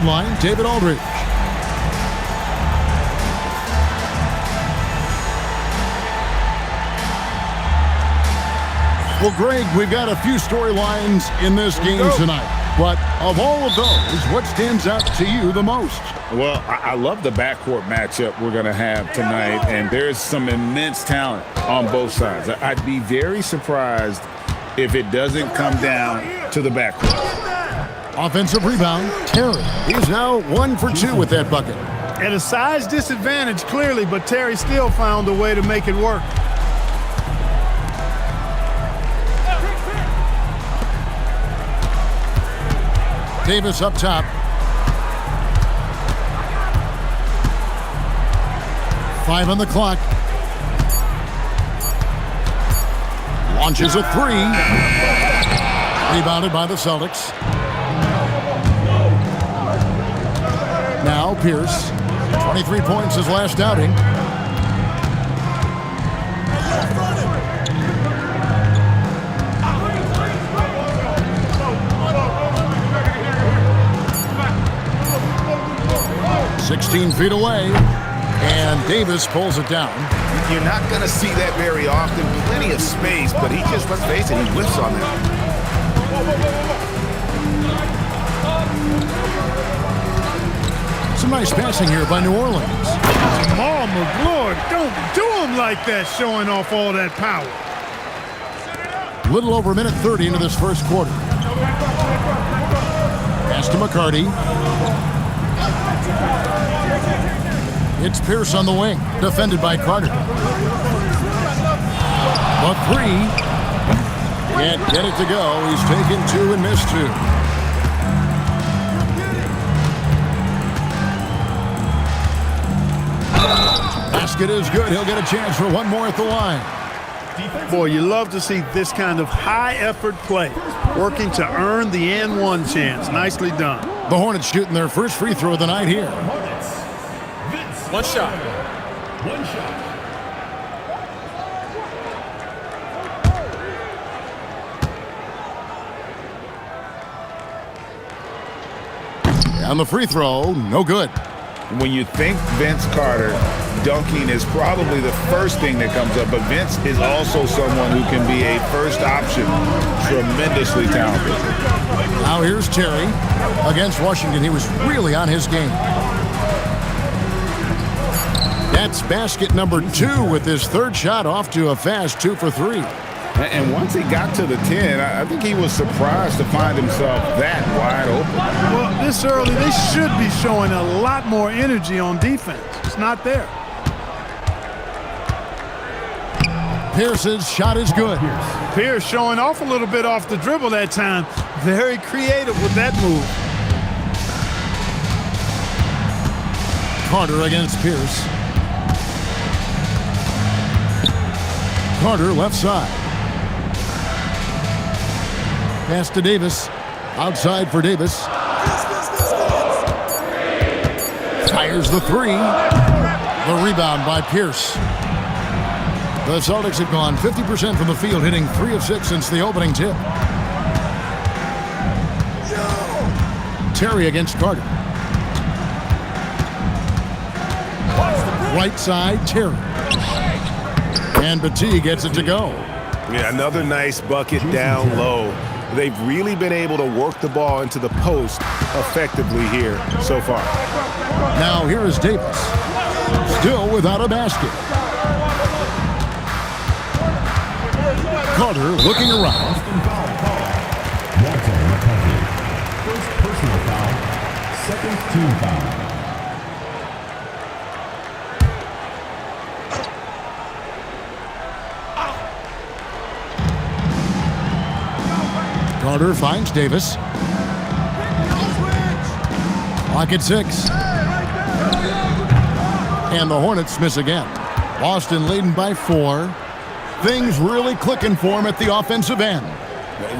sideline, David Aldridge. Well, Greg, we've got a few storylines in this game tonight. But of all of those, what stands out to you the most? Well, I love the backcourt matchup we're going to have tonight, and there's some immense talent on both sides. I'd be very surprised if it doesn't come down to the backcourt. Offensive rebound, Terry. He's now 1 for 2 with that bucket. At a size disadvantage, clearly, but Terry still found a way to make it work. Davis up top. Five on the clock. Launches a three. Rebounded by the Celtics. Now Pierce. 23 points his last outing. "16 feet away, and Davis pulls it down." You're not going to see that very often. Plenty of space, but he just, let's face it, he whiffs on that. Some nice passing here by New Orleans. Jamal McGlure, don't do him like that, showing off all that power. Little over a minute 30 into this first quarter. Pass to McCarty. It's Pierce on the wing, defended by Carter. The three. Can't get it to go. He's taken 2 and missed 2. Basket is good. He'll get a chance for one more at the line. Boy, you love to see this kind of high-effort play, working to earn the and-one chance. Nicely done. The Hornets shooting their first free throw of the night here. One shot. On the free throw, no good. When you think Vince Carter, dunking is probably the first thing that comes up, but Vince is also someone who can be a first option, tremendously talented. Now here's Terry. Against Washington, he was really on his game. That's basket number 2 with his third shot off to a fast 2 for 3. And once he got to the 10, I think he was surprised to find himself that wide open. Well, this early, they should be showing a lot more energy on defense. It's not there. Pierce's shot is good. Pierce showing off a little bit off the dribble that time. Very creative with that move. Carter against Pierce. Carter left side. Pass to Davis. Outside for Davis. Fires the three. The rebound by Pierce. The Celtics have gone 50% from the field, hitting 3 of 6 since the opening tip. Terry against Carter. Right side, Terry. And Battie gets it to go. Yeah, another nice bucket down low. They've really been able to work the ball into the post effectively here so far. Now here is Davis. Still without a basket. Carter looking around. First personal foul, second team foul. Carter finds Davis. Clock at 6. And the Hornets miss again. Boston leading by 4. Things really clicking for him at the offensive end.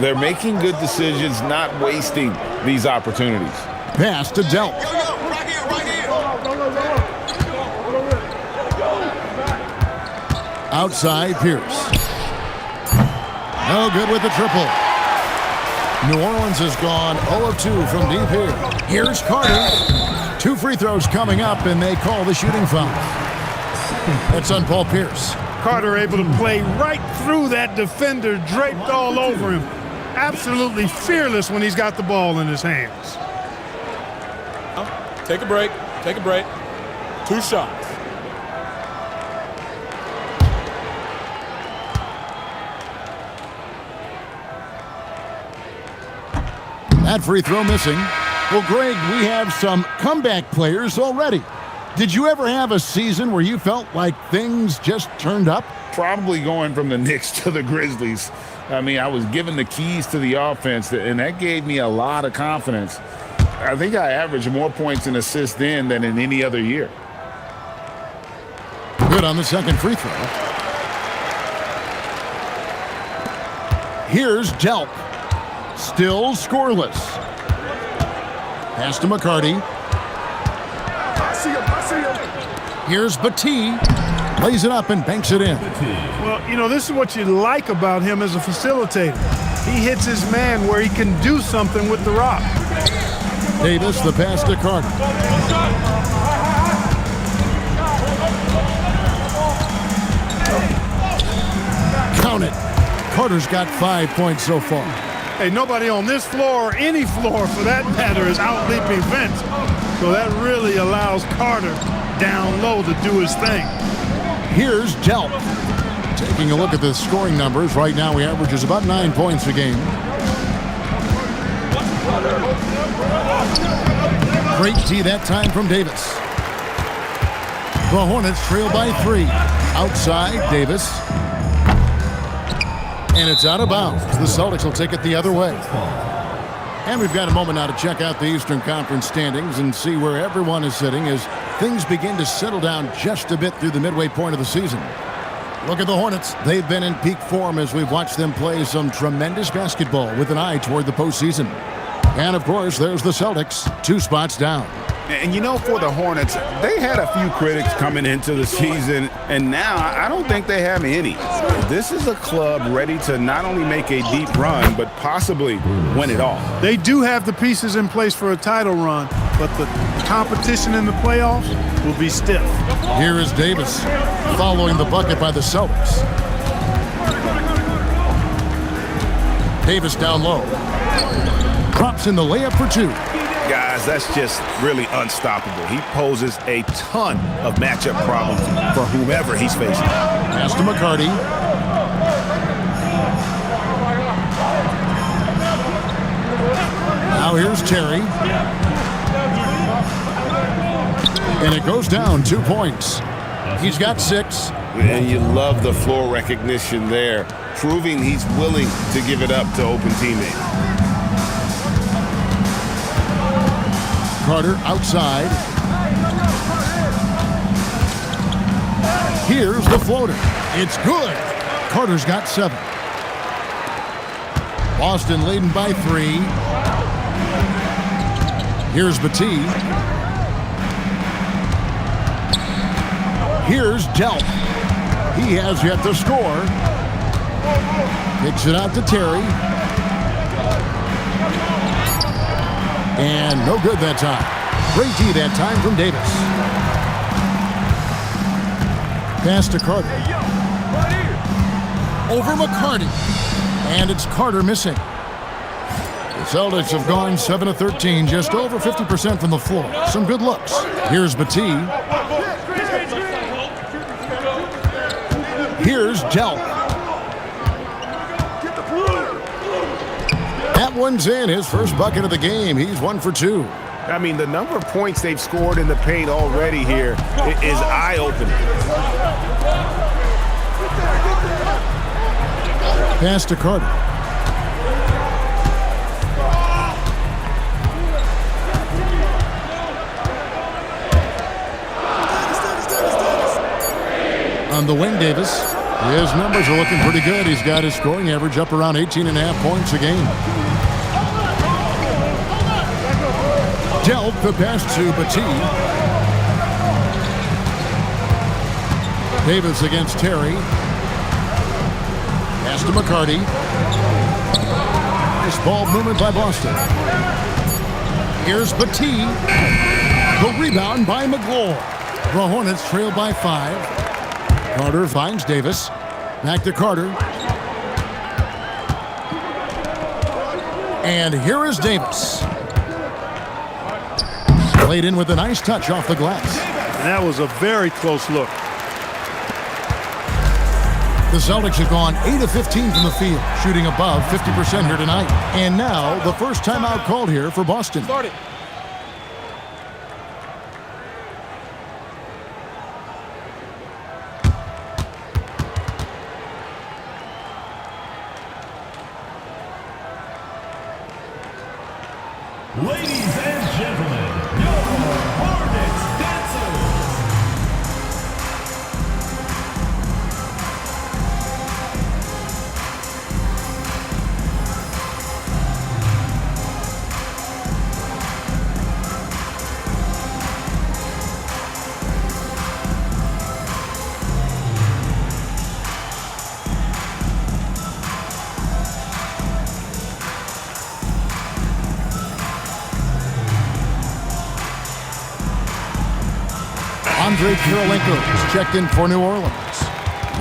They're making good decisions, not wasting these opportunities. Pass to Delp. Outside Pierce. No good with the triple. New Orleans has gone 0 of 2 from deep here. Here's Carter. 2 free throws coming up, and they call the shooting foul. That's on Paul Pierce. Carter able to play right through that defender, draped all over him. Absolutely fearless when he's got the ball in his hands. Take a break. Take a break. 2 shots. That free throw missing. Well, Greg, we have some comeback players already. Did you ever have a season where you felt like things just turned up? Probably going from the Knicks to the Grizzlies. I mean, I was given the keys to the offense, and that gave me a lot of confidence. I think I averaged more points and assists then than in any other year. Good on the second free throw. Here's Delp. Still scoreless. Pass to McCarty. Here's Battie. Lays it up and banks it in. Well, you know, this is what you like about him as a facilitator. He hits his man where he can do something with the rock. Davis, the pass to Carter. Count it. Carter's got 5 points so far. Hey, nobody on this floor, or any floor for that matter, is out-leaping Vince. So that really allows Carter down low to do his thing. Here's Delp. Taking a look at the scoring numbers, right now he averages about 9 points a game. Great D that time from Davis. The Hornets trail by 3. Outside, Davis. And it's out of bounds. The Celtics will take it the other way. And we've got a moment now to check out the Eastern Conference standings and see where everyone is sitting as things begin to settle down just a bit through the midway point of the season. Look at the Hornets. They've been in peak form as we've watched them play some tremendous basketball with an eye toward the postseason. And, of course, there's the Celtics, 2 spots down. And, you know, for the Hornets, they had a few critics coming into the season, and now I don't think they have any. This is a club ready to not only make a deep run, but possibly win it all. They do have the pieces in place for a title run, but the competition in the playoffs will be stiff. Here is Davis following the bucket by the Celtics. Davis down low. Drops in the layup for 2. Guys, that's just really unstoppable. He poses a ton of matchup problems for whomever he's facing. Pass to McCarty. Now here's Terry. And it goes down 2 points. He's got 6. And you love the floor recognition there, proving he's willing to give it up to open teammates. Carter outside. Here's the floater. It's good. Carter's got 7. Boston leading by 3. Here's Battie. Here's Delp. He has yet to score. Kicks it out to Terry. And no good that time. Great D that time from Davis. Pass to Carter. Over McCarty. And it's Carter missing. The Celtics have gone 7 of 13, just over 50% from the floor. Some good looks. Here's Battie. Here's Delp. That one's in, his first bucket of the game. He's 1 for 2. I mean, the number of points they've scored in the paint already here is eye-opening. Pass to Carter. On the wing, Davis. His numbers are looking pretty good. He's got his scoring average up around 18.5 points a game. Delp, the pass to Battie. Davis against Terry. Pass to McCarty. Nice ball movement by Boston. Here's Petit. The rebound by McGlure. The Hornets trail by 5. Carter finds Davis. Back to Carter. And here is Davis. Played in with a nice touch off the glass. And that was a very close look. The Celtics have gone 8 of 15 from the field, shooting above 50% here tonight. And now the first timeout called here for Boston. Start it. Ladies and gentlemen, your Hornets dancers. Andre Kirilenko is checked in for New Orleans.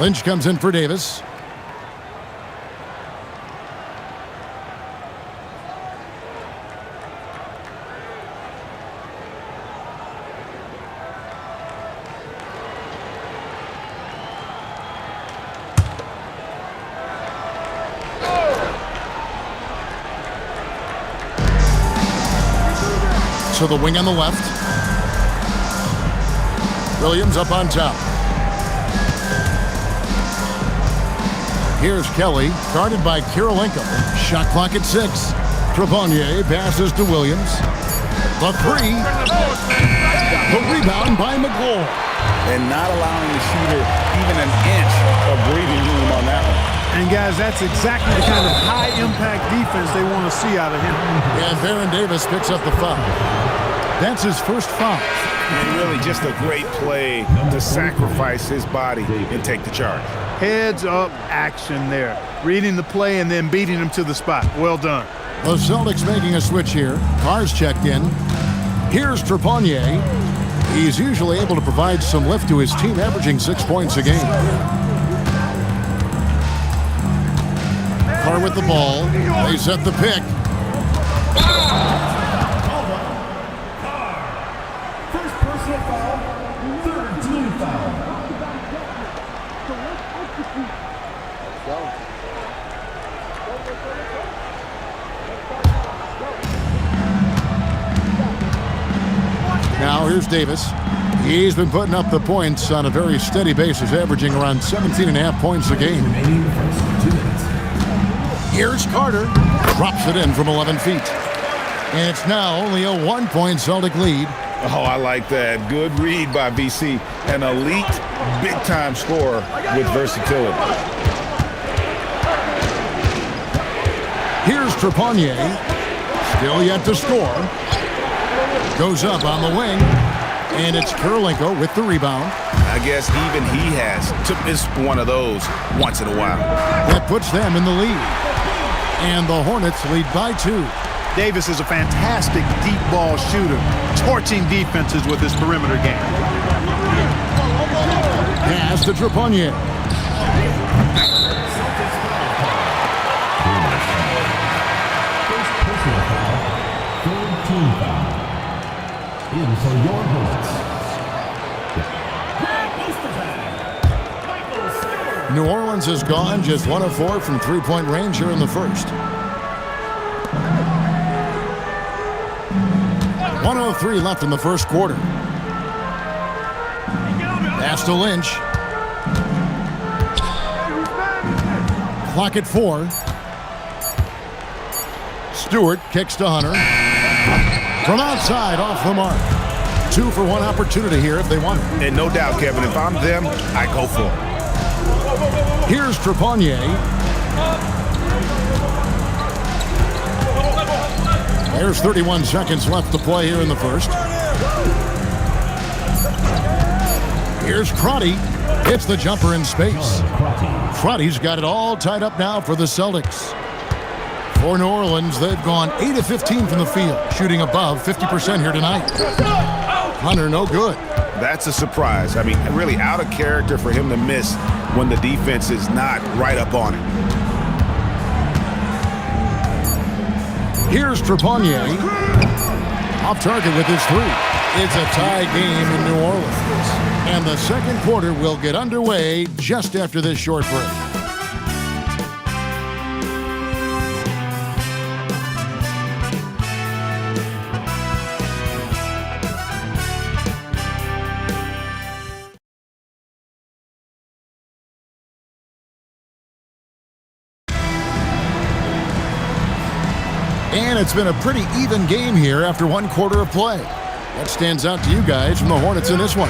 Lynch comes in for Davis. So the wing on the left. Williams up on top. Here's Kelly, guarded by Kirilenko. Shot clock at 6. Trepanier passes to Williams. The 3. The rebound by McGlure. And not allowing the shooter even an inch of breathing room on that one. And guys, that's exactly the kind of high-impact defense they want to see out of him. And Baron Davis picks up the foul. That's his first foul. And really just a great play to sacrifice his body and take the charge. Heads-up action there. Reading the play and then beating him to the spot. Well done. The Celtics making a switch here. Carr's checked in. Here's Trepanier. He's usually able to provide some lift to his team, averaging 6 points a game. Carr with the ball. They set the pick. First personal foul, third team foul. Now here's Davis. He's been putting up the points on a very steady basis, averaging around 17.5 points a game. Remaining first 2 minutes. Here's Carter. Drops it in from 11 feet. And it's now only a 1-point Celtic lead. Oh, I like that. Good read by BC. An elite, big-time scorer with versatility. Here's Trepanier. Still yet to score. Goes up on the wing. And it's Kirilenko with the rebound. I guess even he has to miss one of those once in a while. That puts them in the lead. And the Hornets lead by 2. Davis is a fantastic deep ball shooter, torching defenses with his perimeter game. Pass to Trepanier. First personal foul, third team foul. In for your Hornets. New Orleans has gone just 1 of 4 from three-point range here in the first. 1:03 left in the first quarter. Pass to Lynch. Clock at 4. Stewart kicks to Hunter. From outside, off the mark. 2 for 1 opportunity here if they want it. And no doubt, Kevin, if I'm them, I go for it. Here's Trepanier. There's 31 seconds left to play here in the first. Here's Crotty. Hits the jumper in space. Crotty's got it all tied up now for the Celtics. For New Orleans, they've gone 8 of 15 from the field, shooting above 50% here tonight. Hunter, no good. That's a surprise. I mean, really out of character for him to miss when the defense is not right up on him. Here's Trepanier. Off target with his three. It's a tie game in New Orleans. And the second quarter will get underway just after this short break. And it's been a pretty even game here after one quarter of play. What stands out to you guys from the Hornets in this one?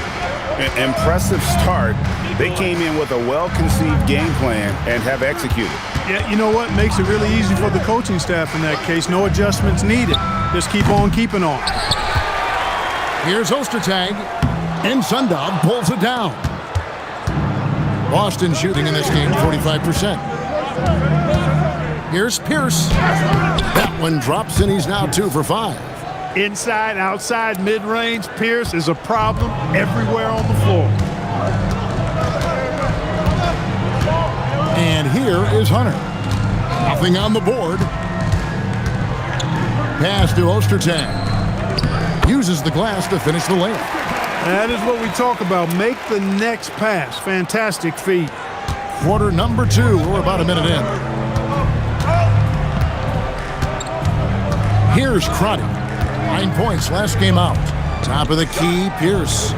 Impressive start. They came in with a well-conceived game plan and have executed. Yeah, you know what? Makes it really easy for the coaching staff in that case. No adjustments needed. Just keep on keeping on. Here's Ostertag. And Sundog pulls it down. Boston shooting in this game 45%. Here's Pierce. That one drops, and he's now 2 for 5. Inside, outside, mid-range, Pierce is a problem everywhere on the floor. And here is Hunter. Nothing on the board. Pass to Ostertag. Uses the glass to finish the layup. That is what we talk about. Make the next pass. Fantastic feat. Quarter number 2. We're about a minute in. Here's Crotty. 9 points last game out. Top of the key, Pierce.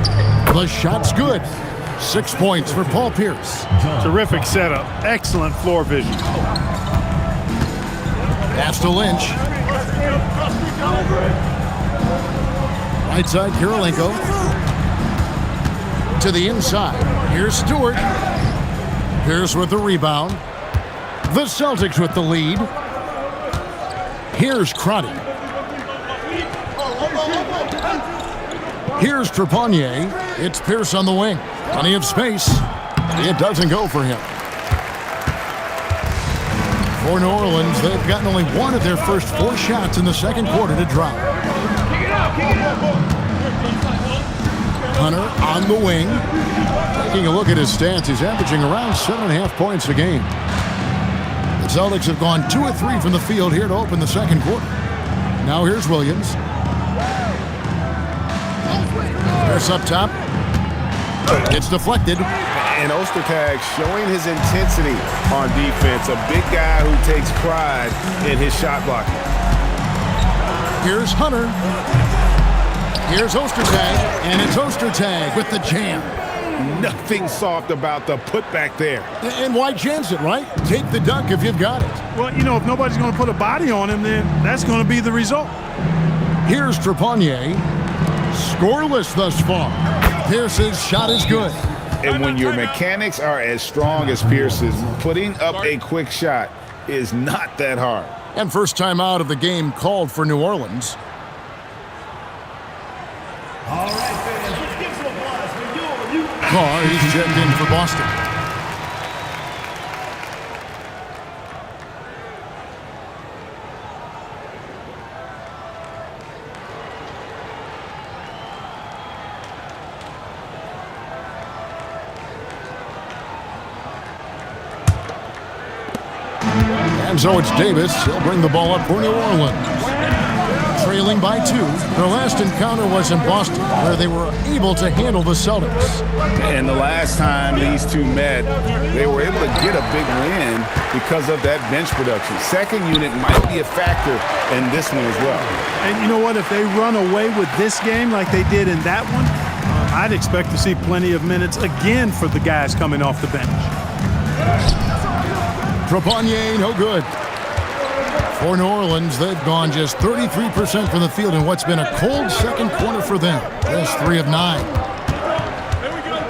The shot's good. 6 points for Paul Pierce. Terrific setup. Excellent floor vision. Pass to Lynch. Right side, Kirilenko. To the inside. Here's Stewart. Pierce with the rebound. The Celtics with the lead. Here's Crotty. Here's Trepanier. It's Pierce on the wing. Plenty of space. It doesn't go for him. For New Orleans, they've gotten only one of their first 4 shots in the second quarter to drop. Hunter on the wing. Taking a look at his stats, he's averaging around 7.5 points a game. The Celtics have gone 2 of 3 from the field here to open the second quarter. Now here's Williams. Pierce up top. It's deflected. And Ostertag showing his intensity on defense. A big guy who takes pride in his shot blocking. Here's Hunter. Here's Ostertag. And it's Ostertag with the jam. Nothing soft about the putback there. And why chance it, right? Take the dunk if you've got it. Well, you know, if nobody's going to put a body on him, then that's going to be the result. Here's Trepanier. Scoreless thus far. Pierce's shot is good. And when your mechanics are as strong as Pierce's, putting up a quick shot is not that hard. And first time out of the game called for New Orleans. All right, fans, let's give some applause for you. Carr, he's checked in for Boston. And so it's Davis. He'll bring the ball up for New Orleans. Trailing by 2. Their last encounter was in Boston, where they were able to handle the Celtics. And the last time these two met, they were able to get a big win because of that bench production. Second unit might be a factor in this one as well. And you know what? If they run away with this game like they did in that one, I'd expect to see plenty of minutes again for the guys coming off the bench. Trepanier, no good. For New Orleans, they've gone just 33% from the field in what's been a cold second quarter for them. Just 3 of 9.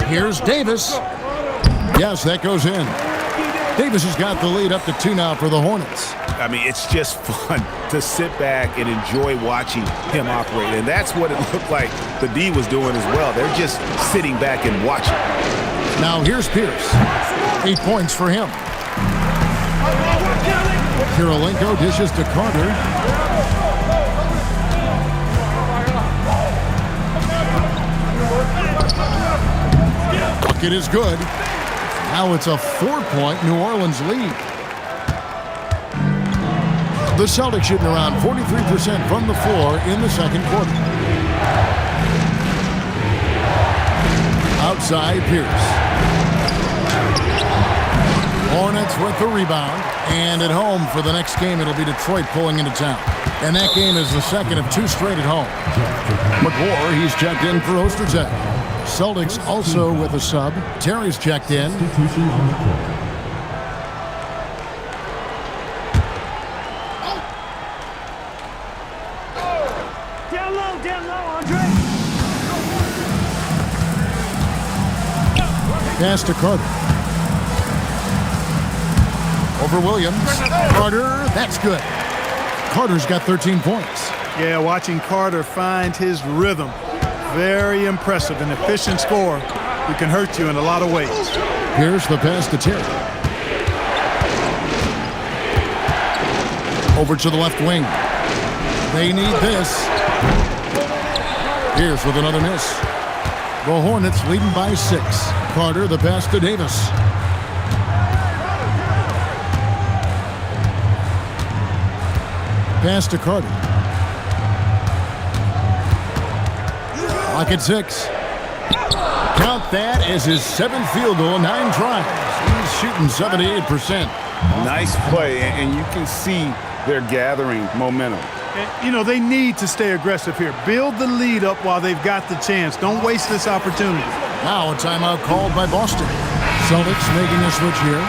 Here's Davis. Yes, that goes in. Davis has got the lead up to 2 now for the Hornets. I mean, it's just fun to sit back and enjoy watching him operate. And that's what it looked like the D was doing as well. They're just sitting back and watching. Now here's Pierce. 8 points for him. Kirilenko dishes to Carter. Bucket is good. Now it's a 4-point New Orleans lead. The Celtics shooting around 43% from the floor in the second quarter. Outside, Pierce. Hornets with the rebound. And at home for the next game, it'll be Detroit pulling into town. And that game is the second of 2 straight at home. McGlure, he's checked in for Ostertag. Celtics also with a sub. Terry's checked in. Down low, Andre. Pass to Carter. Over Williams. Carter, that's good. Carter's got 13 points. Yeah, watching Carter find his rhythm. Very impressive, an efficient scorer who can hurt you in a lot of ways. Here's the pass to Terry. Over to the left wing. They need this. Pierce with another miss. The Hornets leading by 6. Carter, the pass to Davis. Pass to Carter. Clock at 6. Count that as his 7th field goal, 9 tries. He's shooting 78%. Nice play, and you can see they're gathering momentum. And, you know, they need to stay aggressive here. Build the lead up while they've got the chance. Don't waste this opportunity. Now a timeout called by Boston. Celtics making a switch here.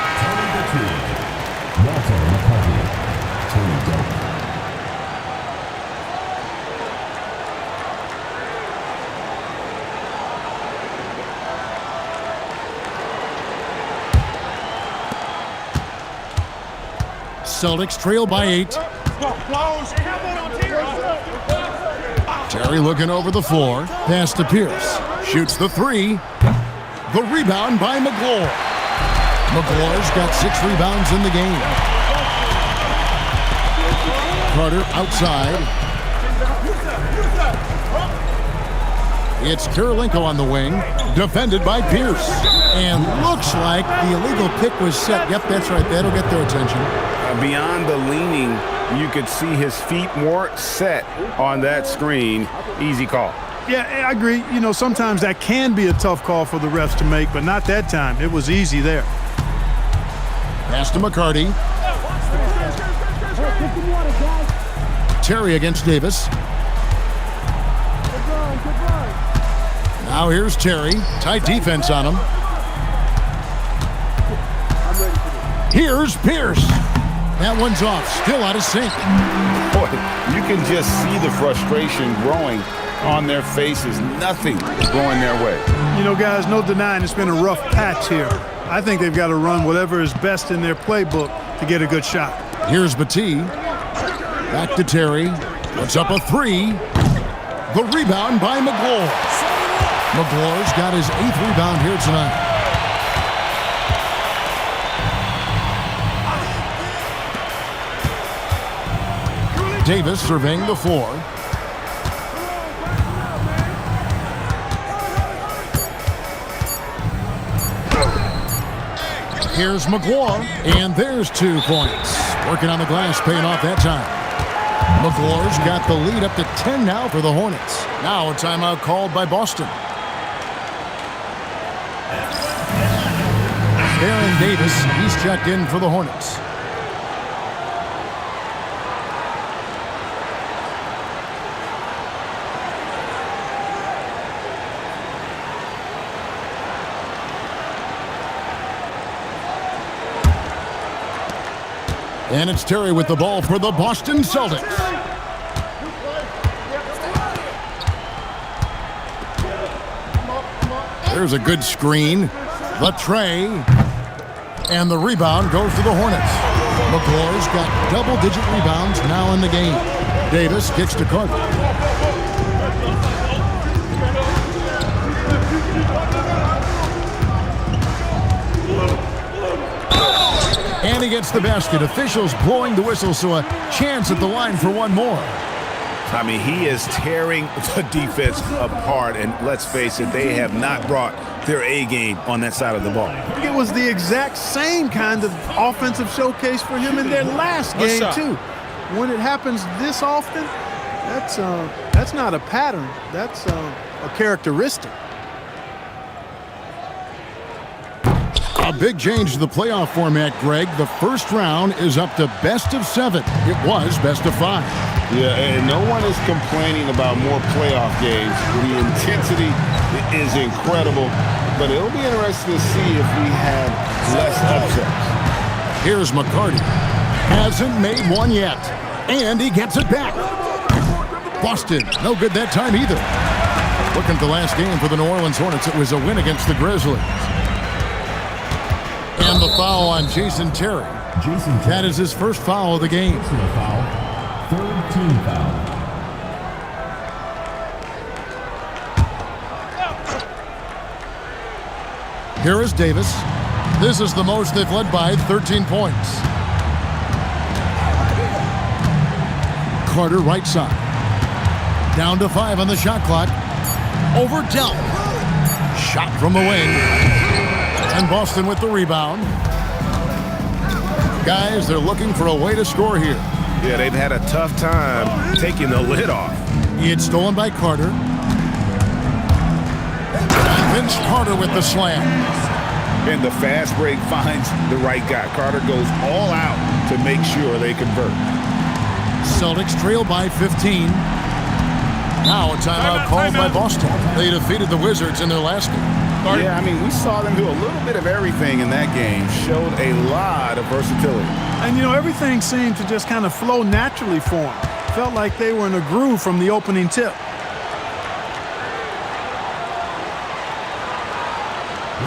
Celtics trail by 8. Terry looking over the floor. Pass to Pierce. Shoots the 3. The rebound by McGlure. McGlure's got 6 rebounds in the game. Carter outside. It's Kirilenko on the wing. Defended by Pierce. And looks like the illegal pick was set. Yep, that's right. That'll get their attention. Beyond the leaning, you could see his feet more set on that screen. Easy call. Yeah, I agree. You know, sometimes that can be a tough call for the refs to make, but not that time. It was easy there. Pass to McCarty. Terry against Davis. Now here's Terry. Tight defense on him. Here's Pierce. That one's off. Still out of sync. Boy, you can just see the frustration growing on their faces. Nothing going their way. You know, guys, no denying it's been a rough patch here. I think they've got to run whatever is best in their playbook to get a good shot. Here's Battie. Back to Terry. Puts up a 3. The rebound by McGlure. McGlure's got his 8th rebound here tonight. Davis surveying the floor. Here's McGlure, and there's 2 points. Working on the glass, paying off that time. McGlure's got the lead up to 10 now for the Hornets. Now a timeout called by Boston. Aaron Davis, he's checked in for the Hornets. And it's Terry with the ball for the Boston Celtics. There's a good screen. The tray. And the rebound goes to the Hornets. McGlure's got double-digit rebounds now in the game. Davis kicks to Carter. And he gets the basket. Officials blowing the whistle, so a chance at the line for one more. I mean, he is tearing the defense apart, and let's face it, they have not brought their A game on that side of the ball. It was the exact same kind of offensive showcase for him in their last game, too. When it happens this often, that's not a pattern. That's a characteristic. A big change to the playoff format, Greg. The first round is up to best of 7. It was best of 5. Yeah, and no one is complaining about more playoff games. The intensity is incredible, but it'll be interesting to see if we have less upsets. Here's McCarty. Hasn't made one yet, and he gets it back. Boston, no good that time either. Looking at the last game for the New Orleans Hornets, it was a win against the Grizzlies. And the foul on Jason Terry. That is his first foul of the game. Third team foul. Here is Davis. This is the most they've led by, 13 points. Carter right side. Down to 5 on the shot clock. Over Delp. Shot from the wing. And Boston with the rebound. Guys, they're looking for a way to score here. Yeah, they've had a tough time taking the lid off. It's stolen by Carter. Vince Carter with the slam. And the fast break finds the right guy. Carter goes all out to make sure they convert. Celtics trail by 15. Now a timeout called by Boston. They defeated the Wizards in their last game. Yeah, I mean, we saw them do a little bit of everything in that game. Showed a lot of versatility. And, you know, everything seemed to just kind of flow naturally for them. Felt like they were in a groove from the opening tip.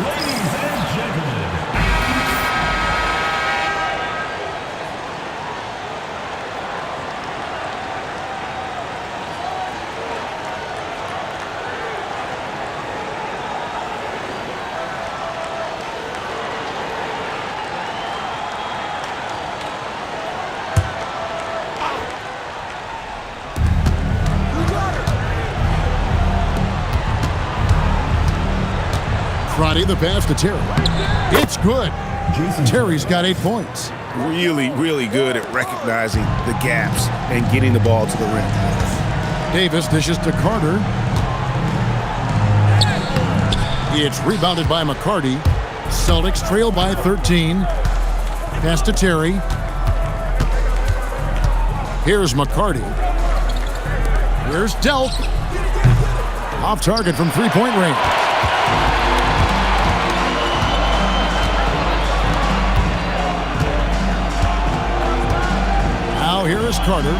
Ladies and gentlemen. Friday, the pass to Terry. It's good. Terry's got 8 points. Really, really good at recognizing the gaps and getting the ball to the rim. Davis dishes to Carter. It's rebounded by McCarty. Celtics trail by 13. Pass to Terry. Here's McCarty. Here's Delp. Off target from three-point range. Now here is Carter.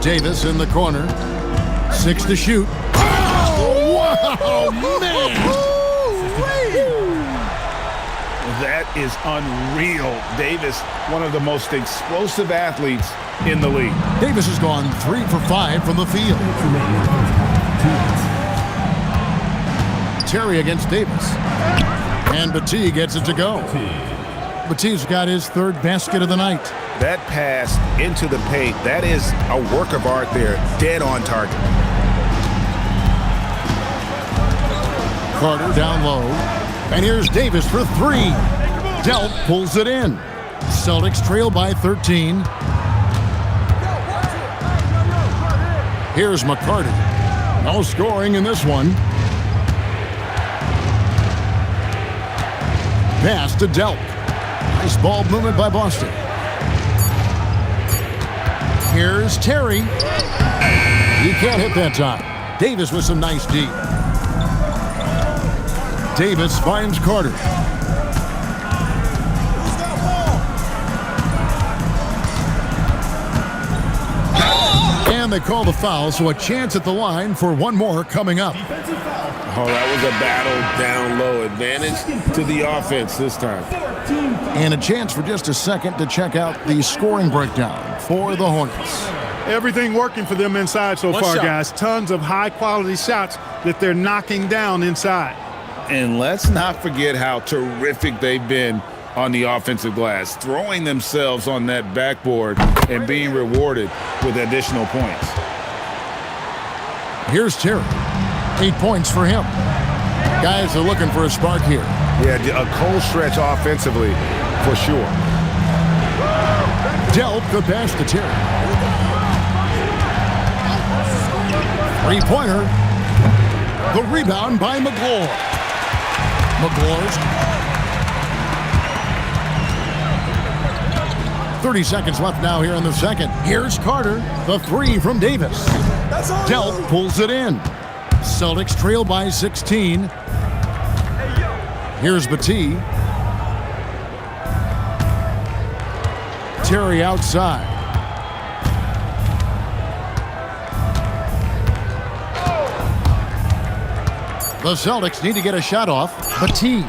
Davis in the corner. 6 to shoot. Oh, wow, man! That is unreal. Davis, one of the most explosive athletes in the league. Davis has gone 3 for 5 from the field. Terry against Davis. And Battie gets it to go. Battie's got his third basket of the night. That pass into the paint, that is a work of art there, dead on target. Carter down low. And here's Davis for 3. Delp pulls it in. Celtics trail by 13. Here's McCarty. No scoring in this one. Pass to Delp. Nice ball movement by Boston. Here's Terry. He can't hit that time. Davis with some nice D. Davis finds Carter. And they call the foul, so a chance at the line for one more coming up. Oh, that was a battle down low. Advantage to the offense this time. And a chance for just a second to check out the scoring breakdown for the Hornets. Everything working for them inside so far, guys. Tons of high-quality shots that they're knocking down inside. And let's not forget how terrific they've been on the offensive glass, throwing themselves on that backboard and being rewarded with additional points. Here's Terry. 8 points for him. Guys are looking for a spark here. Yeah, a cold stretch offensively for sure. Dealt the pass to Terry. Three-pointer. The rebound by McGlure. McGlure's 30 seconds left now here in the second. Here's Carter. The three from Davis. Delt pulls it in. Celtics trail by 16. Here's Battie. Terry outside. The Celtics need to get a shot off. Battie.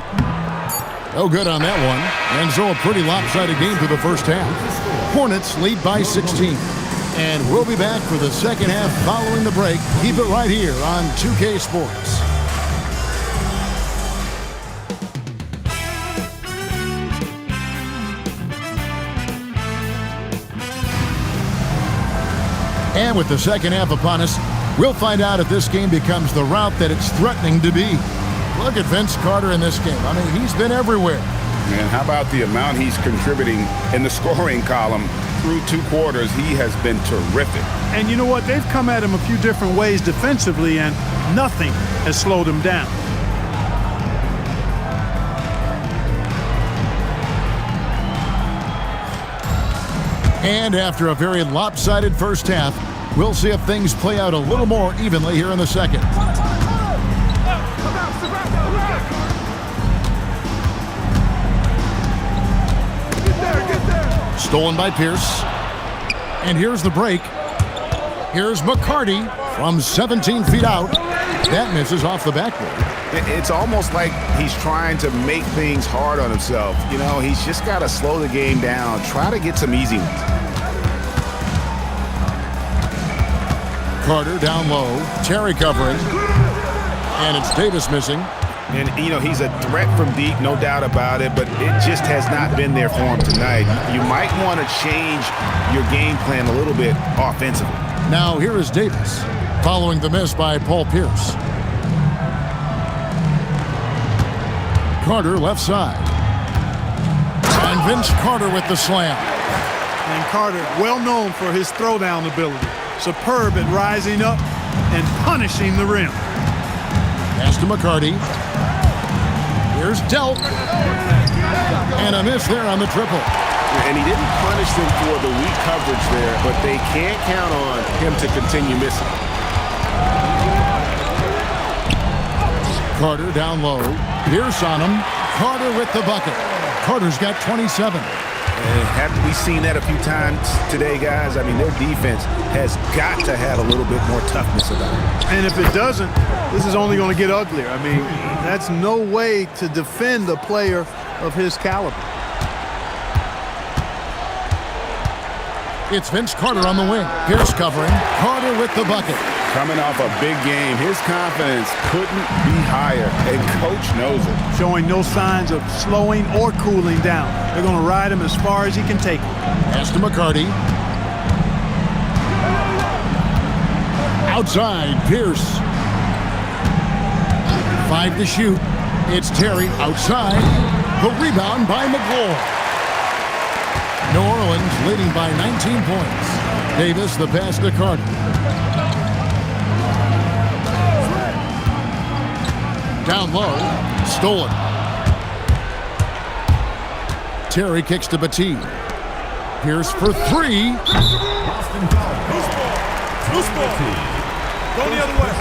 No good on that one. And so a pretty lopsided game through the first half. Hornets lead by 16. And we'll be back for the second half following the break. Keep it right here on 2K Sports. And with the second half upon us, we'll find out if this game becomes the route that it's threatening to be. Look at Vince Carter in this game. I mean, he's been everywhere. Man, how about the amount he's contributing in the scoring column through 2 quarters? He has been terrific. And you know what? They've come at him a few different ways defensively, and nothing has slowed him down. And after a very lopsided first half, we'll see if things play out a little more evenly here in the second. Stolen by Pierce. And here's the break. Here's McCarty from 17 feet out. That misses off the backboard. It's almost like he's trying to make things hard on himself. You know, he's just got to slow the game down, try to get some easy ones. Carter down low. Terry covering. And it's Davis missing. And, you know, he's a threat from deep, no doubt about it, but it just has not been there for him tonight. You might want to change your game plan a little bit offensively. Now here is Davis, following the miss by Paul Pierce. Carter left side. And Vince Carter with the slam. And Carter, well known for his throwdown ability. Superb at rising up and punishing the rim. Pass to McCarty. Here's Delt. And a miss there on the triple. And he didn't punish them for the weak coverage there, but they can't count on him to continue missing. Carter down low. Pierce on him. Carter with the bucket. Carter's got 27. And haven't we seen that a few times today, guys? I mean, their defense has got to have a little bit more toughness about it. And if it doesn't, this is only going to get uglier. I mean, that's no way to defend a player of his caliber. It's Vince Carter on the wing. Pierce covering. Carter with the bucket. Coming off a big game, his confidence couldn't be higher, and coach knows it. Showing no signs of slowing or cooling down. They're going to ride him as far as he can take him. Pass to McCarty. Outside, Pierce. 5 to shoot. It's Terry outside. The rebound by McGlure. New Orleans leading by 19 points. Davis the pass to Carter. Down low, stolen. Terry kicks to Battie. Pierce for 3. Loose ball. Go the other way.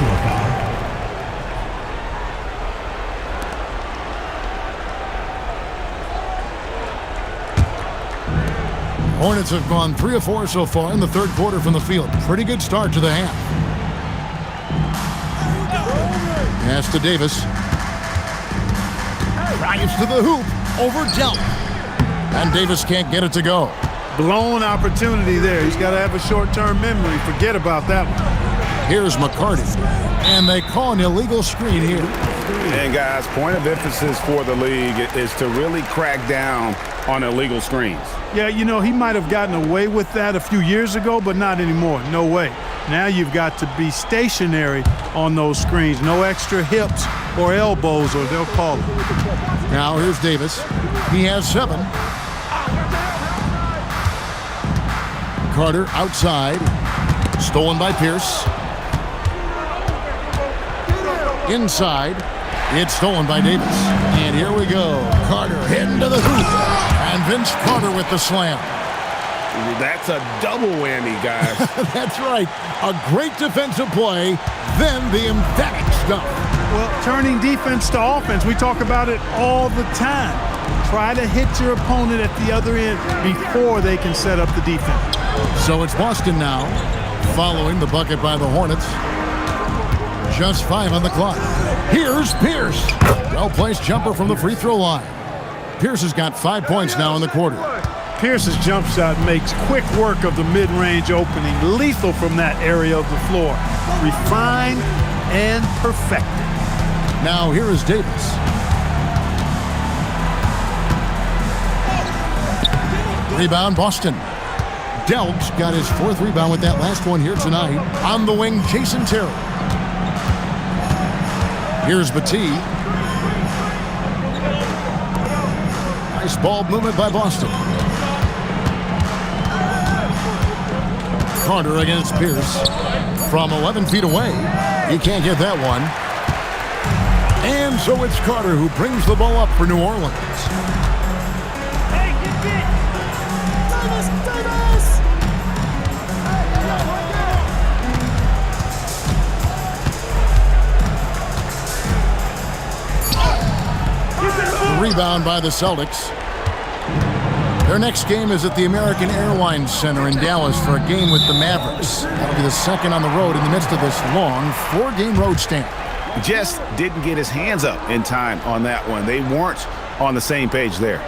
Hornets have gone 3 of 4 so far in the third quarter from the field. Pretty good start to the half. Pass to Davis. Drives to the hoop. Over Delt. And Davis can't get it to go. Blown opportunity there. He's got to have a short-term memory. Forget about that one. Here's McCarty. And they call an illegal screen here. And guys, point of emphasis for the league is to really crack down on illegal screens. Yeah, you know, he might have gotten away with that a few years ago, but not anymore. No way. Now you've got to be stationary on those screens. No extra hips or elbows, or they'll call it. Now here's Davis. He has 7. Carter outside. Stolen by Pierce. Inside. It's stolen by Davis. And here we go. Carter heading to the hoop. And Vince Carter with the slam. That's a double whammy, guys. That's right. A great defensive play, then the emphatic stuff. Well, turning defense to offense, we talk about it all the time. Try to hit your opponent at the other end before they can set up the defense. So it's Boston now, following the bucket by the Hornets. Just 5 on the clock. Here's Pierce. Well-placed jumper from the free throw line. Pierce has got 5 points now in the quarter. Pierce's jump shot makes quick work of the mid-range opening, lethal from that area of the floor. Refined and perfected. Now here is Davis. Rebound Boston. Delb's got his 4th rebound with that last one here tonight. On the wing, Jason Terry. Here's Battie. Nice ball movement by Boston. Carter against Pierce. From 11 feet away. He can't get that one. And so it's Carter who brings the ball up for New Orleans. Hey, get it! Davis! Rebound by the Celtics. Their next game is at the American Airlines Center in Dallas for a game with the Mavericks. That'll be the second on the road in the midst of this long 4-game road stand. Just didn't get his hands up in time on that one. They weren't on the same page there.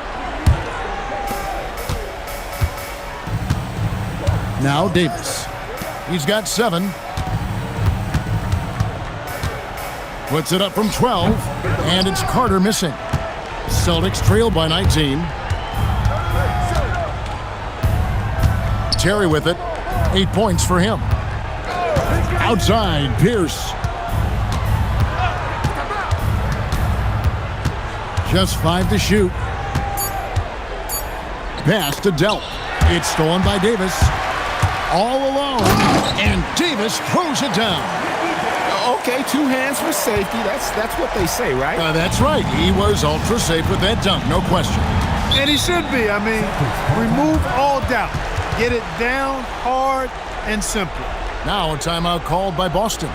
Now Davis. He's got 7. Puts it up from 12. And it's Carter missing. Celtics trail by 19. Terry with it. 8 points for him. Outside, Pierce. Just 5 to shoot. Pass to Delp. It's stolen by Davis. All alone. And Davis throws it down. Okay, 2 hands for safety. That's what they say, right? That's right. He was ultra safe with that dunk, no question. And he should be. I mean, remove all doubt. Get it down, hard, and simple. Now a timeout called by Boston.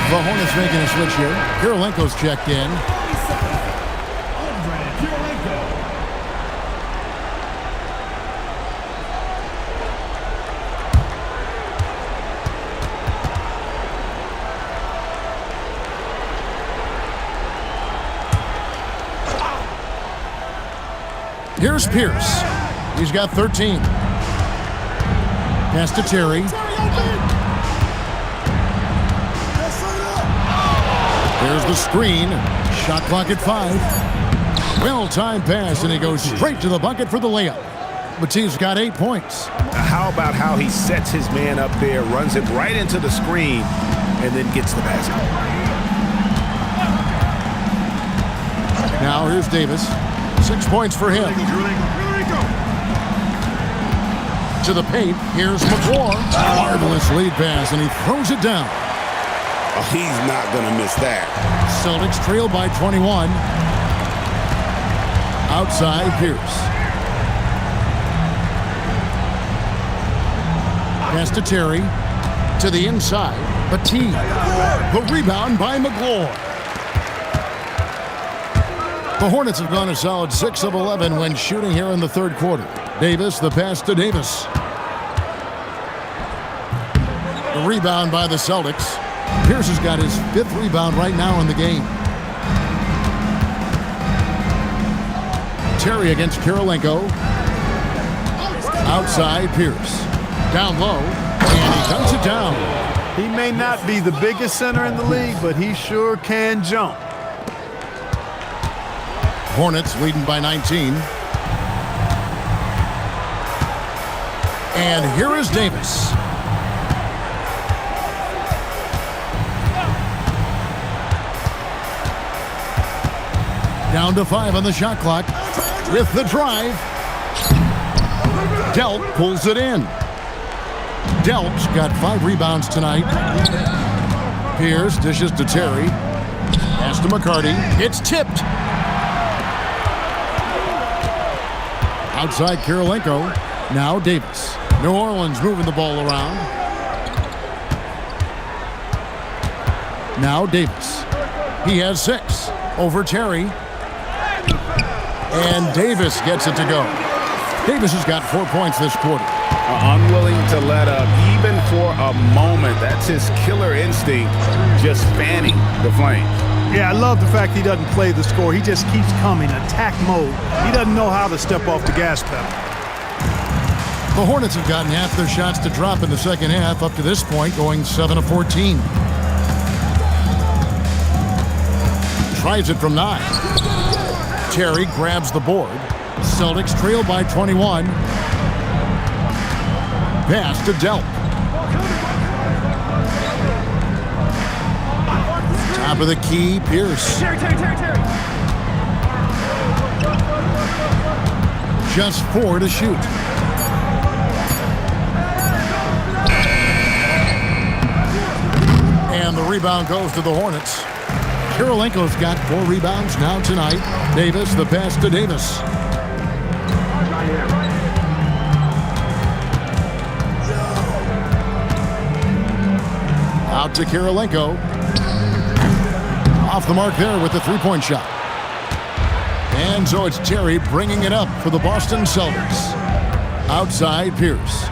The Hornets making a switch here. Kirilenko's checked in. Here's Pierce. He's got 13. Pass to Terry. There's the screen. Shot clock at 5. Well-timed pass, and he goes straight to the bucket for the layup. Battie's got 8 points. How about how he sets his man up there, runs it right into the screen, and then gets the basket? Now here's Davis. 6 points for him. To the paint. Here's McClure. Marvelous lead pass, and he throws it down. Oh, he's not going to miss that. Celtics trail by 21. Outside, Pierce. Pass to Terry. To the inside, Battie. The rebound by McClure. The Hornets have gone a solid 6 of 11 when shooting here in the third quarter. Davis, the pass to Davis. The rebound by the Celtics. Pierce has got his 5th rebound right now in the game. Terry against Kirilenko. Outside Pierce. Down low, and he dunks it down. He may not be the biggest center in the league, but he sure can jump. Hornets leading by 19. And here is Davis. Down to 5 on the shot clock. With the drive. Delp pulls it in. Delp's got 5 rebounds tonight. Pierce dishes to Terry. Pass to McCarty. It's tipped. Outside Kirilenko. Now Davis. New Orleans moving the ball around. Now Davis. He has 6. Over Terry. And Davis gets it to go. Davis has got 4 points this quarter. Unwilling to let up even for a moment. That's his killer instinct, just fanning the flames. Yeah, I love the fact he doesn't play the score. He just keeps coming, attack mode. He doesn't know how to step off the gas pedal. The Hornets have gotten half their shots to drop in the second half up to this point, going 7 of 14. Tries it from 9. Terry grabs the board. Celtics trail by 21. Pass to Delp. Top of the key, Pierce. Terry. Just 4 to shoot. And the rebound goes to the Hornets. Kirilenko's got 4 rebounds now tonight. Davis, the pass to Davis. Out to Kirilenko. Off the mark there with the 3-point shot. And so it's Terry bringing it up for the Boston Celtics. Outside Pierce.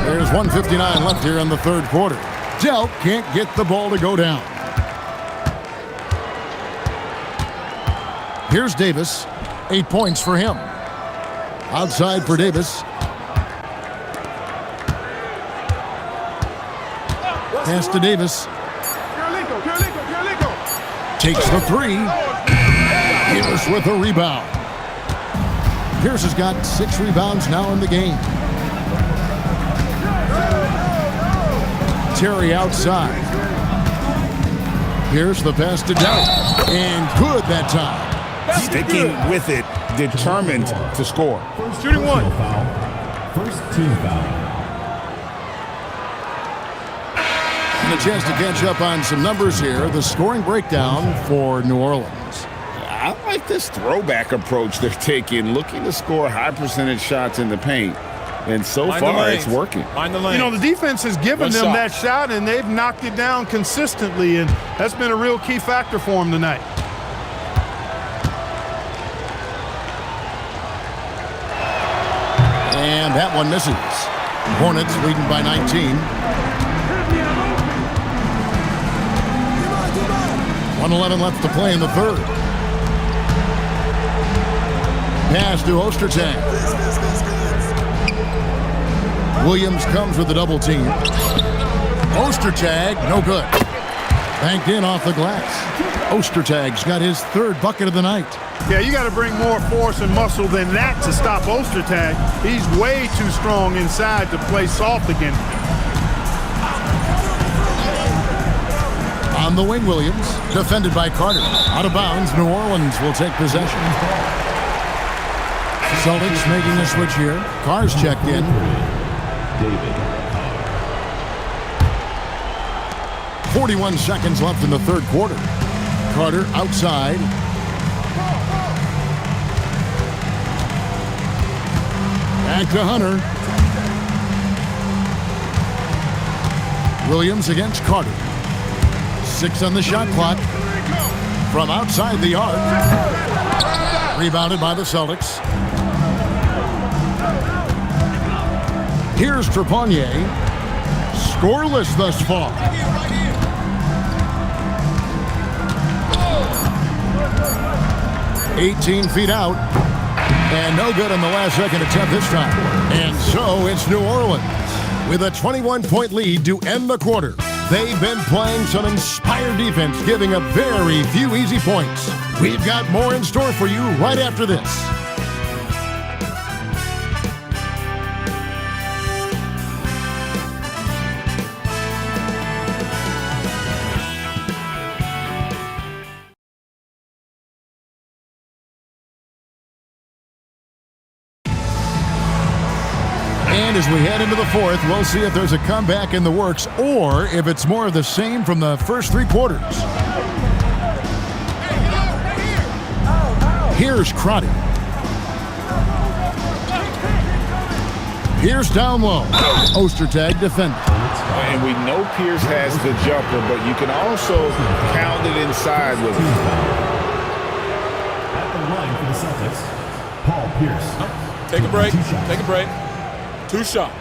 There's 1:59 left here in the third quarter. Delp can't get the ball to go down. Here's Davis. 8 points for him. Outside for Davis. Pass to Davis. Takes the 3. Pierce with a rebound. Pierce has got 6 rebounds now in the game. Terry outside. Pierce the pass to Delp. And good that time. Sticking with it, determined to score. Shooting 1. First team foul. And a chance to catch up on some numbers here. The scoring breakdown for New Orleans. I like this throwback approach they're taking, looking to score high percentage shots in the paint. And so far, it's working. You know, the defense has given them that shot, and they've knocked it down consistently, and that's been a real key factor for them tonight. And that one misses. Hornets leading by 19. 1:11 left to play in the third. Pass to Ostertag. Williams comes with the double team. Ostertag, no good. Banked in off the glass. Ostertag's got his 3rd bucket of the night. Yeah, you got to bring more force and muscle than that to stop Ostertag. He's way too strong inside to play soft again. On the wing, Williams, defended by Carter. Out of bounds, New Orleans will take possession. Celtics making a switch here. Carr's checked in. 41 seconds left in the third quarter. Carter outside. Back to Hunter. Williams against Carter. 6 on the shot clock. From outside the arc. Rebounded by the Celtics. Here's Trepanier. Scoreless thus far. "18 feet out. And no good on the last second attempt this time. And so it's New Orleans with a 21-point lead to end the quarter. They've been playing some inspired defense, giving up very few easy points. We've got more in store for you right after this. And as we head into the fourth, we'll see if there's a comeback in the works or if it's more of the same from the first 3 quarters. Here's Crotty. Here's down low. Ostertag defending. And we know Pierce has the jumper, but you can also pound it inside with him. At the line for the Celtics, Paul Pierce. Take a break. Take a break. 2 shots.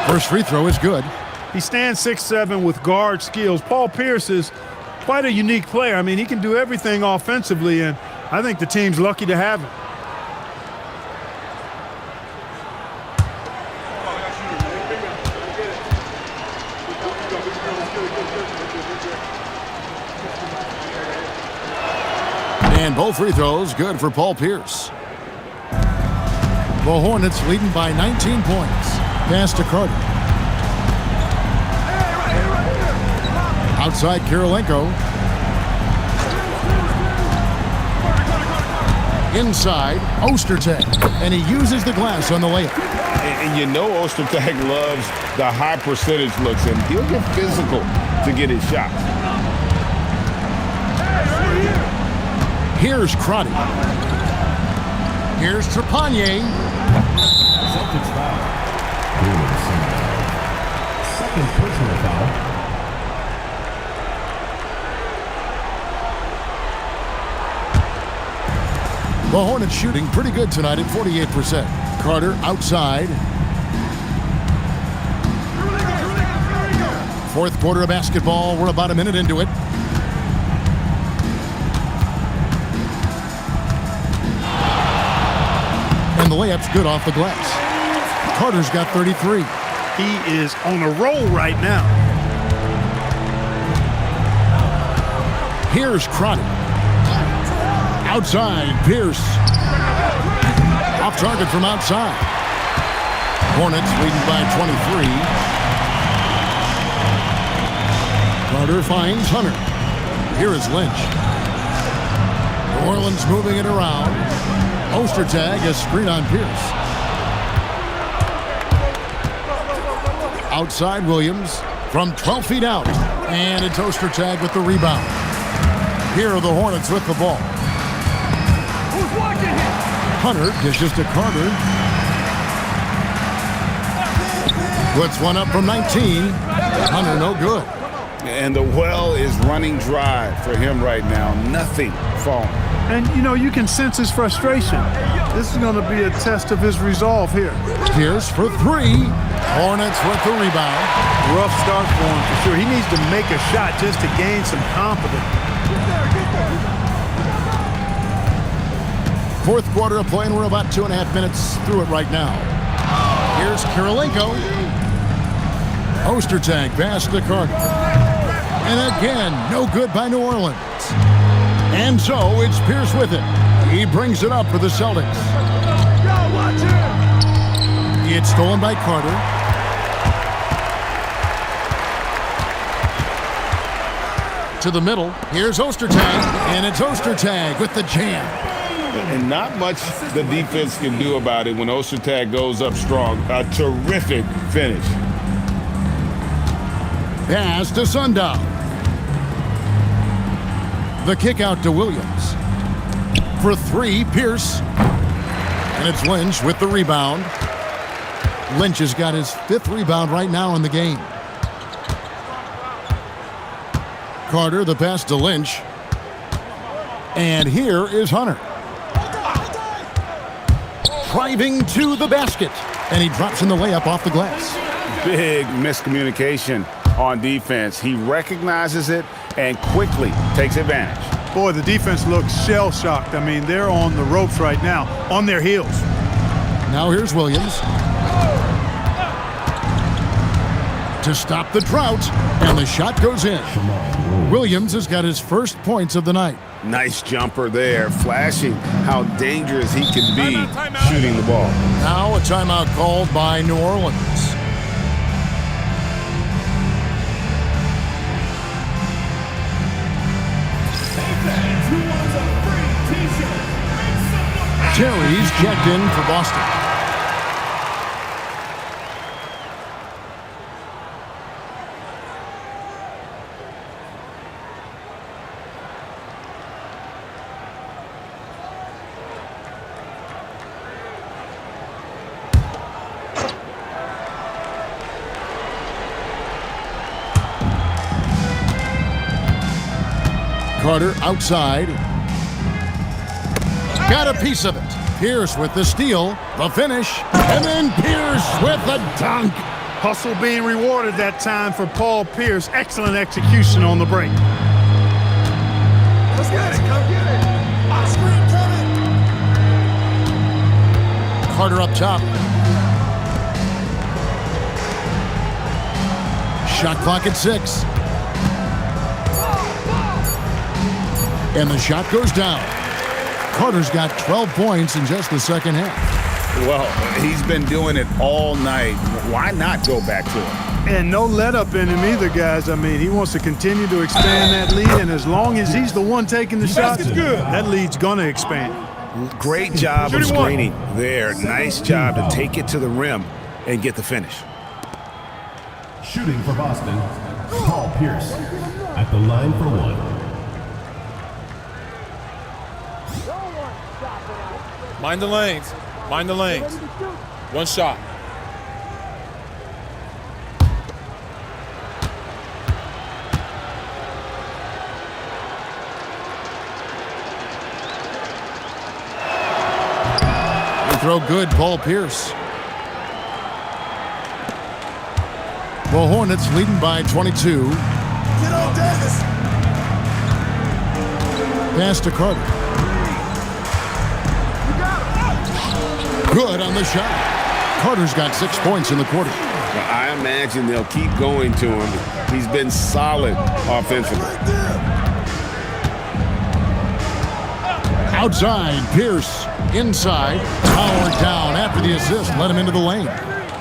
First free throw is good. He stands 6'7" with guard skills. Paul Pierce is quite a unique player. I mean, he can do everything offensively, and I think the team's lucky to have him. And both free throws good for Paul Pierce. The Hornets leading by 19 points. Pass to Carter. Outside Kirilenko. Inside Ostertag. And he uses the glass on the layup. And you know Ostertag loves the high percentage looks, and he'll get physical to get his shots. Here's Crotty. Here's Trepanier. Celtics foul. Second personal foul. The Hornets shooting pretty good tonight at 48%. Carter outside. Fourth quarter of basketball. We're about a minute into it. And the layup's good off the glass. Carter's got 33. He is on a roll right now. Here's Crotty. Outside, Pierce. Off target from outside. Hornets leading by 23. Carter finds Hunter. Here is Lynch. New Orleans moving it around. Ostertag, a screen on Pierce. Outside Williams from 12 feet out. And it's Ostertag with the rebound. Here are the Hornets with the ball. Hunter dishes to Carter. Puts one up from 19. Hunter no good. And the well is running dry for him right now. Nothing falling. And, you know, you can sense his frustration. This is going to be a test of his resolve here. Pierce for 3. Hornets with the rebound. Rough start for him for sure. He needs to make a shot just to gain some confidence. Fourth quarter of play, and we're about 2.5 minutes through it right now. Here's Kirilenko. Ostertag pass to Carter. And again, no good by New Orleans. And so it's Pierce with it. He brings it up for the Celtics. It's stolen by Carter. To the middle. Here's Ostertag. And it's Ostertag with the jam. And not much the defense can do about it when Ostertag goes up strong. A terrific finish. Pass to Sundown. The kick out to Williams. for three, Pierce. And it's Lynch with the rebound. Lynch has got his 5th rebound right now in the game. Carter, the pass to Lynch. And here is Hunter. Driving to the basket. And he drops in the layup off the glass. Big miscommunication on defense. He recognizes it and quickly takes advantage. Boy, the defense looks shell-shocked. I mean, they're on the ropes right now, on their heels. Now here's Williams. To stop the drought, and the shot goes in. Williams has got his first points of the night. Nice jumper there, flashing how dangerous he can be shooting the ball. Now a timeout called by New Orleans. Terry's checked in for Boston. Carter outside. Got a piece of it. Pierce with the steal, the finish, and then Pierce with the dunk. Hustle being rewarded that time for Paul Pierce. Excellent execution on the break. Let's get it. Come get it. Screen coming. Carter up top. Shot clock at 6. And the shot goes down. Carter's got 12 points in just the second half. Well, he's been doing it all night. Why not go back to him? And no let up in him either, guys. I mean, he wants to continue to expand that lead, and as long as he's the one taking the shots, that lead's going to expand. Great job of screening there. Nice job to take it to the rim and get the finish. Shooting for Boston, Paul Pierce at the line for one. Mind the lanes. Mind the lanes. One shot. Throw good, Paul Pierce. The Hornets leading by 22. Get on, Davis. Pass to Carter. Good on the shot. Carter's got 6 points in the quarter. Well, I imagine they'll keep going to him. He's been solid offensively. Outside, Pierce. Inside, powered down after the assist. Let him into the lane.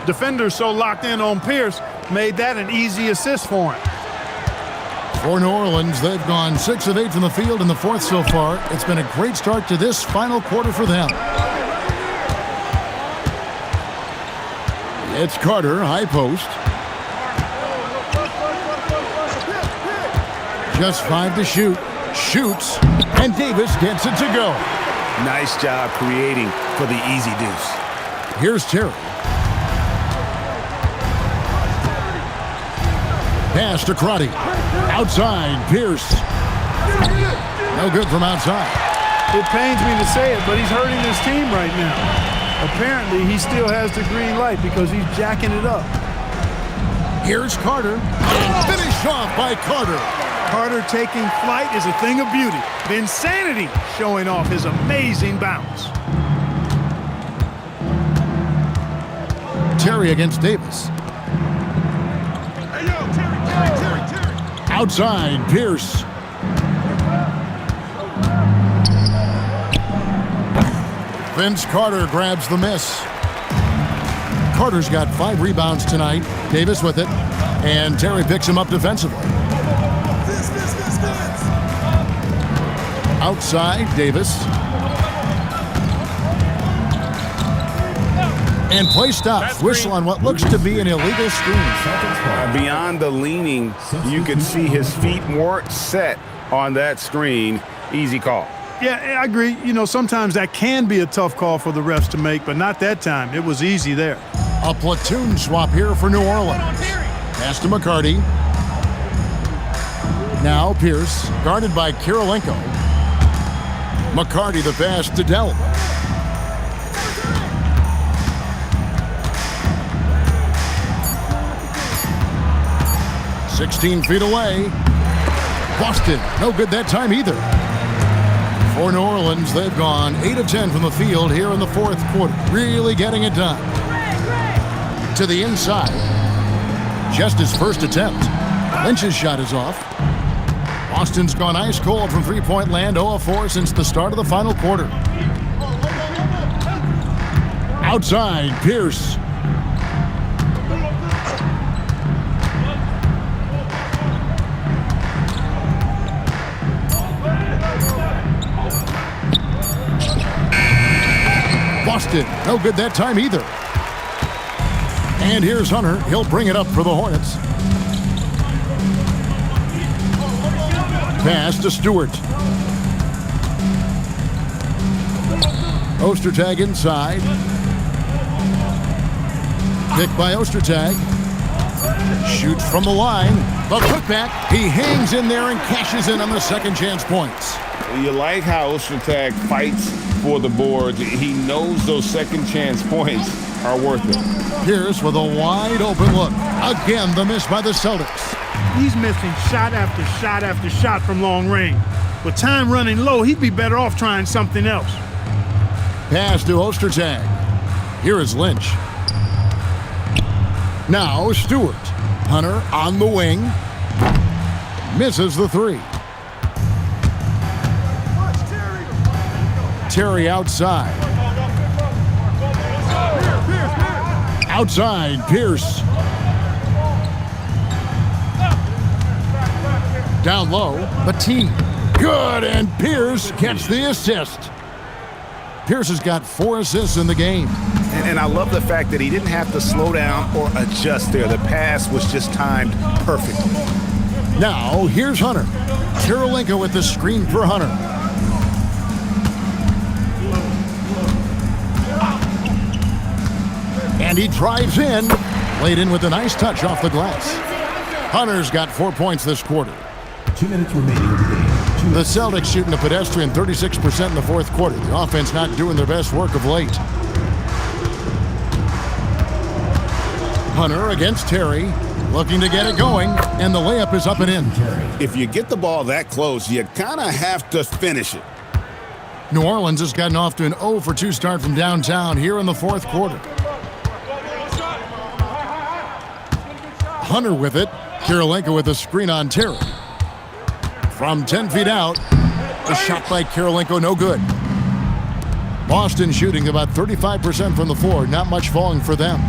Defenders so locked in on Pierce made that an easy assist for him. For New Orleans, they've gone 6 of 8 from the field in the fourth so far. It's been a great start to this final quarter for them. It's Carter, high post. Just 5 to shoot. Shoots, and Davis gets it to go. Nice job creating for the easy deuce. Here's Terry. Pass to Crotty. Outside, Pierce. No good from outside. It pains me to say it, but he's hurting his team right now. Apparently, he still has the green light because he's jacking it up. Here's Carter. And finished off by Carter. Carter taking flight is a thing of beauty. Vinsanity showing off his amazing bounce. Terry against Davis. Hey, yo, Terry. Outside, Pierce. Vince Carter grabs the miss. Carter's got 5 rebounds tonight. Davis with it. And Terry picks him up defensively. Outside, Davis. And play stops. Whistle on what looks to be an illegal screen. Beyond the leaning, you could see his feet weren't set on that screen. Easy call. Yeah, I agree. You know, sometimes that can be a tough call for the refs to make, but not that time. It was easy there. A platoon swap here for New Orleans. Pass to McCarty. Now Pierce, guarded by Kirilenko. McCarty the pass to Dell. "16 feet away. Boston, no good that time either. For New Orleans, they've gone 8 of 10 from the field here in the fourth quarter. Really getting it done. To the inside. Just his first attempt. Lynch's shot is off. Boston's gone ice cold from three-point land, 0 of 4 since the start of the final quarter. Outside, Pierce. Boston, no good that time either. And here's Hunter. He'll bring it up for the Hornets. Pass to Stewart. Ostertag inside. Pick by Ostertag. Shoots from the line. The putback. He hangs in there and cashes in on the second chance points. You like how Ostertag fights for the boards. He knows those second chance points are worth it. Pierce with a wide open look. Again, the miss by the Celtics. He's missing shot after shot after shot from long range. With time running low, he'd be better off trying something else. Pass to Ostertag. Here is Lynch. Now Stewart. Hunter on the wing. Misses the three. Terry outside. Outside, Pierce. Down low, Bateen. Good, and Pierce gets the assist. Pierce has got 4 assists in the game. And I love the fact that he didn't have to slow down or adjust there. The pass was just timed perfectly. Now, here's Hunter. Kirilenko with the screen for Hunter. And he drives in. Laid in with a nice touch off the glass. Hunter's got 4 points this quarter. 2 minutes remaining in the game. The Celtics shooting a pedestrian 36% in the fourth quarter. The offense not doing their best work of late. Hunter against Terry. Looking to get it going. And the layup is up and in. If you get the ball that close, you kind of have to finish it. New Orleans has gotten off to an 0 for 2 start from downtown here in the fourth quarter. Hunter with it. Kirilenko with a screen on Terry. From 10 feet out, a shot by Kirilenko, no good. Boston shooting about 35% from the floor, not much falling for them.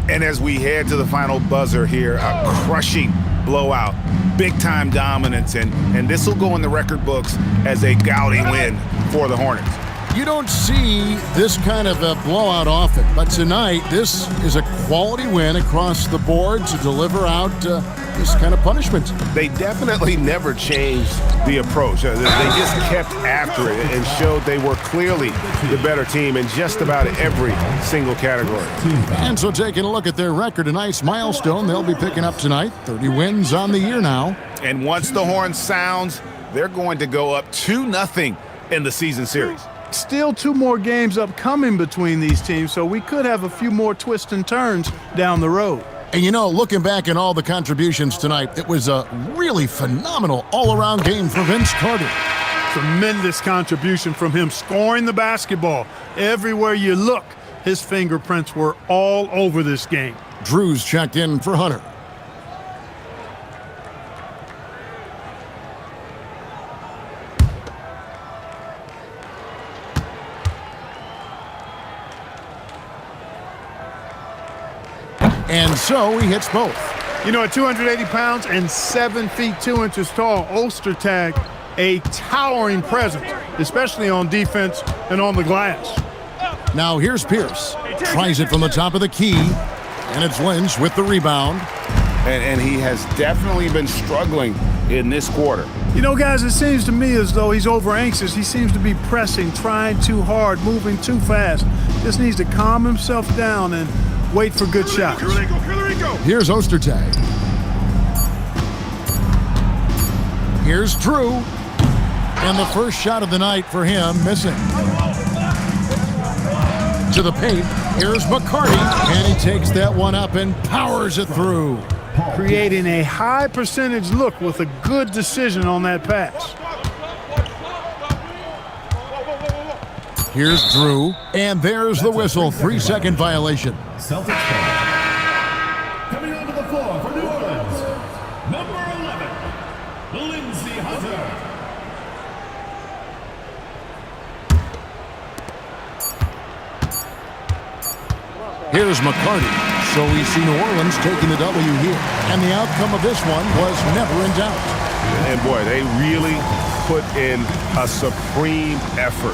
And as we head to the final buzzer here, a crushing blowout, big-time dominance, and this will go in the record books as a gaudy win for the Hornets. You don't see this kind of a blowout often, but tonight this is a quality win across the board to deliver out this kind of punishment. They definitely never changed the approach. They just kept after it and showed they were clearly the better team in just about every single category. And so taking a look at their record, a nice milestone they'll be picking up tonight. 30 wins on the year now. And once the horn sounds, they're going to go up 2-0 in the season series. Still 2 more games upcoming between these teams, so we could have a few more twists and turns down the road. And you know, looking back at all the contributions tonight, it was a really phenomenal all-around game for Vince Carter. Tremendous contribution from him, scoring the basketball. Everywhere you look, his fingerprints were all over this game. Drew's checked in for Hunter. And so he hits both. You know, at 280 pounds and 7 feet 2 inches tall, Ostertag, a towering presence, especially on defense and on the glass. Now here's Pierce. Tries it from the top of the key. And it's Lynch with the rebound. and he has definitely been struggling in this quarter. You know, guys, it seems to me as though he's over anxious. He seems to be pressing, trying too hard, moving too fast. Just needs to calm himself down and wait for good shots. Here's Ostertag. Here's Drew. And the first shot of the night for him missing. To the paint. Here's McCarty. And he takes that one up and powers it through. Creating a high percentage look with a good decision on that pass. Here's Drew. And there's the whistle. 3-second violation. Celtics foul. Coming onto the floor for New Orleans, number 11, Lindsey Hunter. Here's McCarty. So we see New Orleans taking the W here. And the outcome of this one was never in doubt. And boy, they really put in a supreme effort.